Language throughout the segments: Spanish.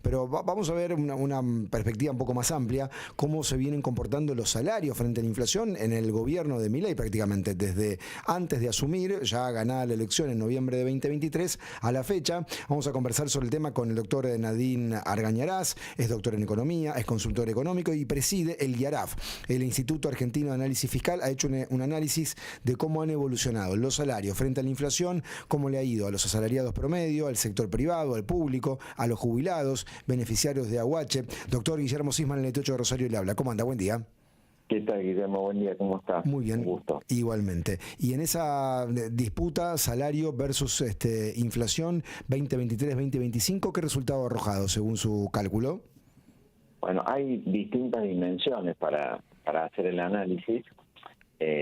Pero vamos a ver una perspectiva un poco más amplia, cómo se vienen comportando los salarios frente a la inflación en el gobierno de Milei prácticamente desde antes de asumir, ya ganada la elección en noviembre de 2023, a la fecha. Vamos a conversar sobre el tema con el doctor Nadine Argañarás, es doctor en economía, es consultor económico y preside el IARAF, el Instituto Argentino de Análisis Fiscal. Ha hecho un análisis de cómo han evolucionado los salarios frente a la inflación, cómo le ha ido a los asalariados promedio, al sector privado, al público, a los jubilados, beneficiarios de Aguache. Doctor Guillermo Sisman, el 98 de Rosario, le habla. ¿Cómo anda? Buen día. ¿Qué tal, Guillermo? Buen día, ¿cómo estás? Muy bien, un gusto. Igualmente. Y en esa disputa, salario versus inflación 2023-2025, ¿qué resultado ha arrojado según su cálculo? Bueno, hay distintas dimensiones para hacer el análisis.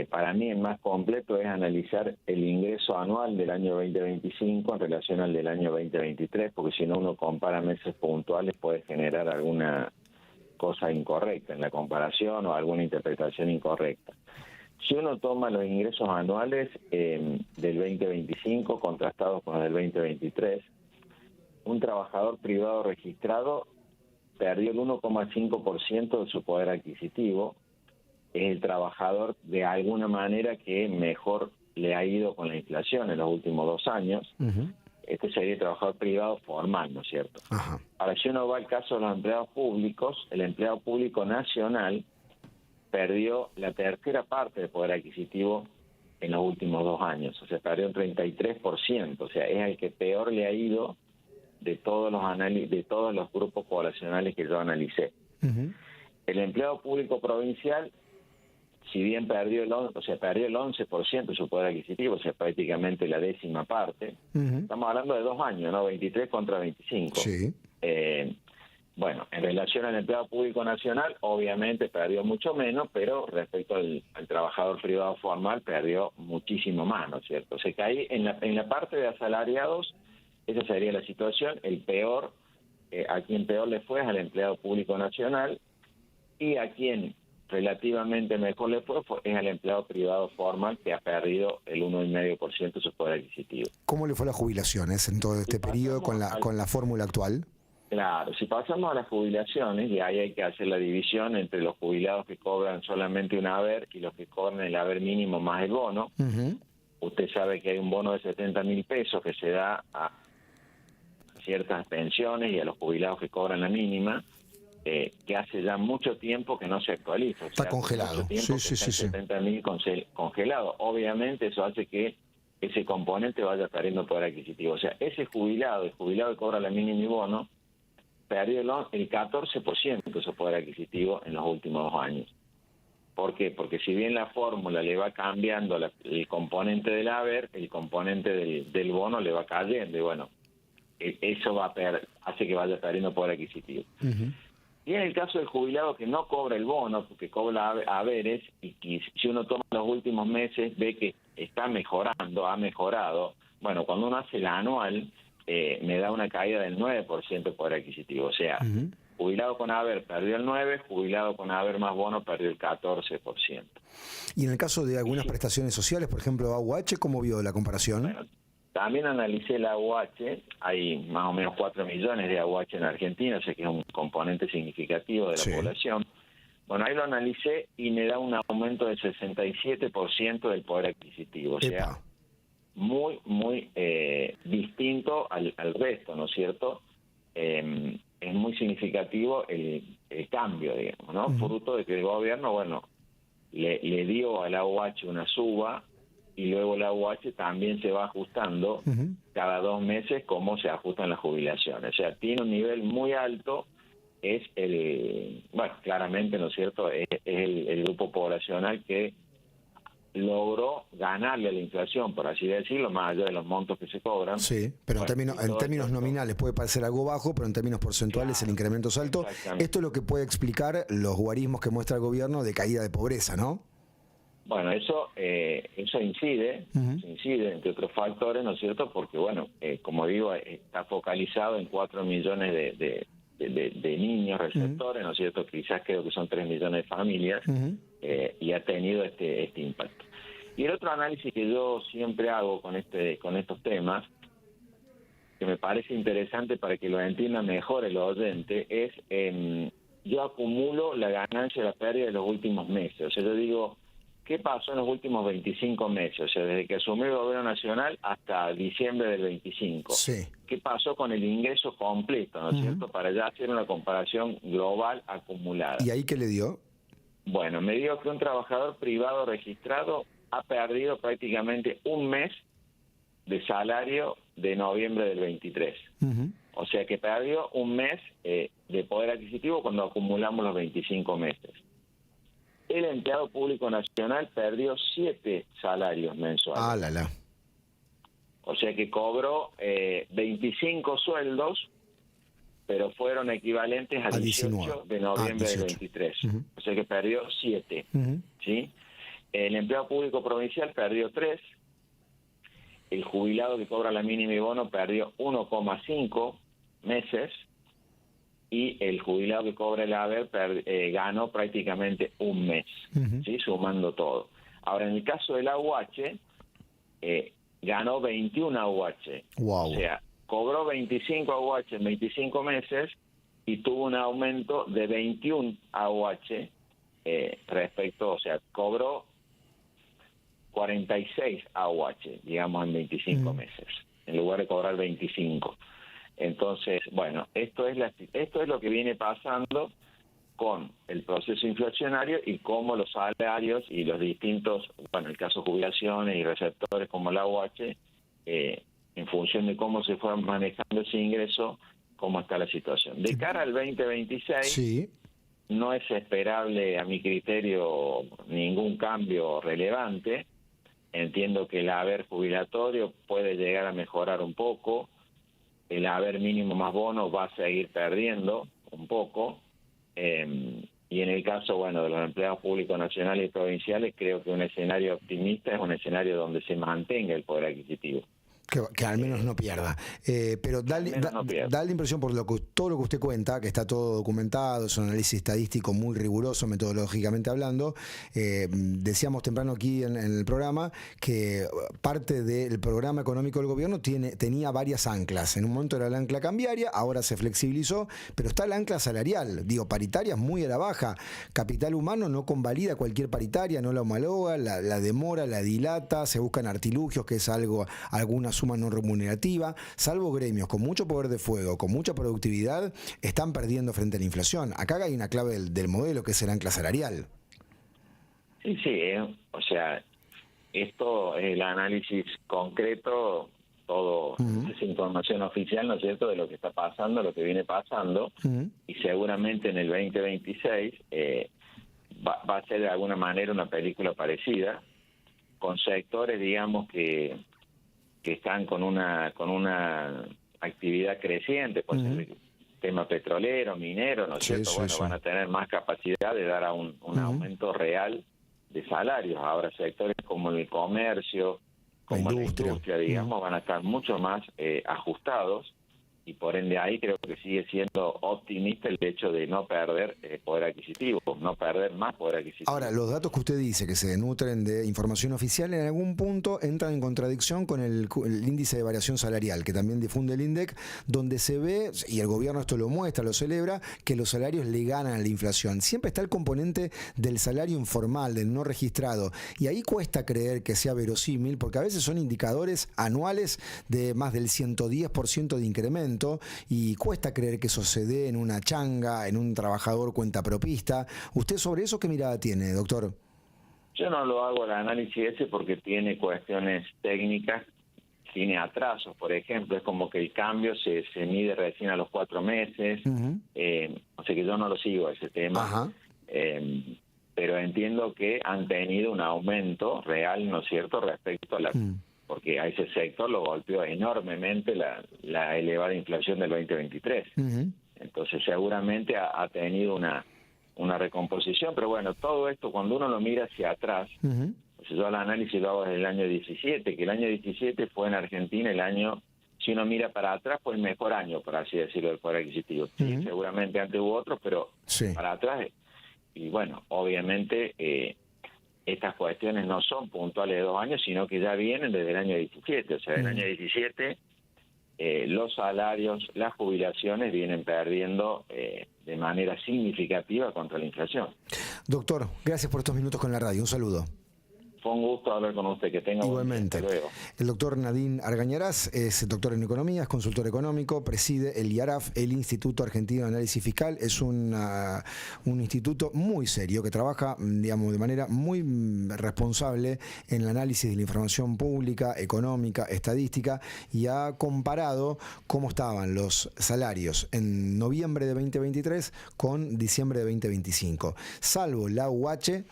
Para mí el más completo es analizar el ingreso anual del año 2025 en relación al del año 2023, porque si no uno compara meses puntuales puede generar alguna cosa incorrecta en la comparación o alguna interpretación incorrecta. Si uno toma los ingresos anuales del 2025 contrastados con los del 2023, un trabajador privado registrado perdió el 1,5% de su poder adquisitivo. Es el trabajador de alguna manera que mejor le ha ido con la inflación en los últimos 2 años. Este sería el trabajador privado formal, ¿no es cierto? Ajá. Ahora, si uno va al caso de los empleados públicos, el empleado público nacional perdió la tercera parte del poder adquisitivo en los últimos 2 años, o sea, perdió un 33%, o sea, es el que peor le ha ido de todos los grupos poblacionales que yo analicé. El empleado público provincial, si bien perdió el 11% de su poder adquisitivo, o sea, prácticamente la 10ª parte. Estamos hablando de 2 años, ¿no? 23 contra 25. Sí. Bueno, en relación al empleado público nacional, obviamente perdió mucho menos, pero respecto al trabajador privado formal, perdió muchísimo más, ¿no es cierto? O sea, que ahí en la parte de asalariados, esa sería la situación. El peor, a quien peor le fue es al empleado público nacional, y a quien relativamente mejor le fue es al empleado privado formal, que ha perdido el 1,5% de su poder adquisitivo. ¿Cómo le fue a las jubilaciones en todo este periodo con la fórmula actual? Claro, si pasamos a las jubilaciones, y ahí hay que hacer la división entre los jubilados que cobran solamente un haber y los que cobran el haber mínimo más el bono. Usted sabe que hay un bono de 70.000 pesos que se da a ciertas pensiones y a los jubilados que cobran la mínima, que hace ya mucho tiempo que no se actualiza. Está congelado. Sí. 70.000 congelado. Obviamente eso hace que ese componente vaya perdiendo poder adquisitivo. O sea, ese jubilado, el jubilado que cobra la mínima y bono, perdió el 14% de su poder adquisitivo en los últimos 2 años. ¿Por qué? Porque si bien la fórmula le va cambiando el componente del haber, el componente del bono le va cayendo, y bueno, eso hace que vaya perdiendo poder adquisitivo. Y en el caso del jubilado que no cobra el bono, porque cobra haberes, y si uno toma los últimos meses, ve que está mejorando, ha mejorado. Bueno, cuando uno hace la anual, me da una caída del 9% de poder adquisitivo. O sea, jubilado con haber perdió el 9%, jubilado con haber más bono perdió el 14%. Y en el caso de algunas prestaciones sociales, por ejemplo, AUH, ¿cómo vio la comparación? Bueno, también analicé la AUH, hay más o menos 4 millones de AUH en Argentina, o sea que es un componente significativo de la población. Bueno, ahí lo analicé y me da un aumento del 67% del poder adquisitivo, o sea, muy, muy distinto al resto, ¿no es cierto? Es muy significativo el cambio, digamos, ¿no? Fruto de que el gobierno, bueno, le dio a la AUH una suba, y luego la AUH también se va ajustando cada 2 meses como se ajustan las jubilaciones. O sea, tiene un nivel muy alto, es claramente, ¿no es cierto?, es el grupo poblacional que logró ganarle a la inflación, por así decirlo, más allá de los montos que se cobran. Sí, pero en términos nominales puede parecer algo bajo, pero en términos porcentuales el incremento es alto. Esto es lo que puede explicar los guarismos que muestra el gobierno de caída de pobreza, ¿no? Bueno, eso incide, entre otros factores, ¿no es cierto? Porque, bueno, como digo, está focalizado en 4 millones de niños receptores, ¿no es cierto? Quizás creo que son 3 millones de familias, y ha tenido este impacto. Y el otro análisis que yo siempre hago con estos temas que me parece interesante para que lo entienda mejor el oyente, es yo acumulo la ganancia y la pérdida de los últimos meses. O sea, yo digo, ¿qué pasó en los últimos 25 meses? O sea, desde que asumió el gobierno nacional hasta diciembre del 25. Sí. ¿Qué pasó con el ingreso completo, no es cierto? Para ya hacer una comparación global acumulada. ¿Y ahí qué le dio? Bueno, me dio que un trabajador privado registrado ha perdido prácticamente un mes de salario de noviembre del 23. O sea que perdió un mes de poder adquisitivo cuando acumulamos los 25 meses. El empleado público nacional perdió 7 salarios mensuales. Ah, la. O sea que cobró 25 sueldos, pero fueron equivalentes a 18 de noviembre del 23. O sea que perdió 7. ¿Sí? El empleado público provincial perdió 3. El jubilado que cobra la mínima y bono perdió 1,5 meses. Y el jubilado que cobra el haber ganó prácticamente un mes, ¿sí? Sumando todo. Ahora, en el caso del AUH, ganó 21 AUH. Wow. O sea, cobró 25 AUH en 25 meses y tuvo un aumento de 21 AUH respecto, o sea, cobró 46 AUH, digamos, en 25 meses, en lugar de cobrar 25. Entonces, bueno, esto es lo que viene pasando con el proceso inflacionario y cómo los salarios y los distintos, bueno, el caso de jubilaciones y receptores como la AUH, en función de cómo se fue manejando ese ingreso, cómo está la situación. De cara al 2026, sí, no es esperable, a mi criterio, ningún cambio relevante. Entiendo que el haber jubilatorio puede llegar a mejorar un poco. El haber mínimo más bono va a seguir perdiendo un poco. Y en el caso, bueno, de los empleados públicos nacionales y provinciales, creo que un escenario optimista es un escenario donde se mantenga el poder adquisitivo. Que al menos no pierda. Pero da la impresión, por todo lo que usted cuenta, que está todo documentado, es un análisis estadístico muy riguroso, metodológicamente hablando. Decíamos temprano aquí en el programa que parte del programa económico del gobierno tenía varias anclas. En un momento era el ancla cambiaria, ahora se flexibilizó, pero está el ancla salarial. Digo, paritarias muy a la baja. Capital humano no convalida cualquier paritaria, no la homologa, la demora, la dilata, se buscan artilugios, que es alguna suma no remunerativa. Salvo gremios con mucho poder de fuego, con mucha productividad, están perdiendo frente a la inflación. Acá hay una clave del modelo, que es el ancla salarial. Sí, o sea, esto es el análisis concreto, todo es información oficial, ¿no es cierto?, de lo que está pasando, lo que viene pasando, y seguramente en el 2026 va a ser de alguna manera una película parecida, con sectores, digamos, que están con una actividad creciente, pues el tema petrolero, minero, ¿no es cierto? Bueno, van a tener más capacidad de dar a un aumento real de salarios. Ahora sectores como el comercio, como la industria, digamos, van a estar mucho más ajustados, y por ende ahí creo que sigue siendo optimista el hecho de no perder poder adquisitivo, no perder más poder adquisitivo. Ahora, los datos que usted dice que se nutren de información oficial en algún punto entran en contradicción con el índice de variación salarial que también difunde el INDEC, donde se ve, y el gobierno esto lo muestra, lo celebra, que los salarios le ganan a la inflación. Siempre está el componente del salario informal, del no registrado, y ahí cuesta creer que sea verosímil, porque a veces son indicadores anuales de más del 110% de incremento, y cuesta creer que eso se dé en una changa, en un trabajador cuentapropista. ¿Usted sobre eso qué mirada tiene, doctor? Yo no lo hago el análisis ese porque tiene cuestiones técnicas, tiene atrasos, por ejemplo, es como que el cambio se mide recién a los 4 meses, o sea que yo no lo sigo ese tema, pero entiendo que han tenido un aumento real, ¿no es cierto?, respecto a la... porque a ese sector lo golpeó enormemente la elevada inflación del 2023. Entonces seguramente ha tenido una recomposición, pero bueno, todo esto cuando uno lo mira hacia atrás, pues yo el análisis lo hago desde el año 17, que el año 17 fue en Argentina el año, si uno mira para atrás, fue el mejor año, por así decirlo, del poder adquisitivo. Sí, seguramente antes hubo otros, pero para atrás, y bueno, obviamente... estas cuestiones no son puntuales de 2 años, sino que ya vienen desde el año 17. O sea, el año 17 los salarios, las jubilaciones vienen perdiendo de manera significativa contra la inflación. Doctor, gracias por estos minutos con la radio. Un saludo. Fue un gusto hablar con usted, que tenga Igualmente. Buen día. Hasta luego. El doctor Nadine Argañarás es doctor en economía, es consultor económico, preside el IARAF, el Instituto Argentino de Análisis Fiscal. Es un instituto muy serio que trabaja, digamos, de manera muy responsable en el análisis de la información pública, económica, estadística, y ha comparado cómo estaban los salarios en noviembre de 2023 con diciembre de 2025. Salvo la UH,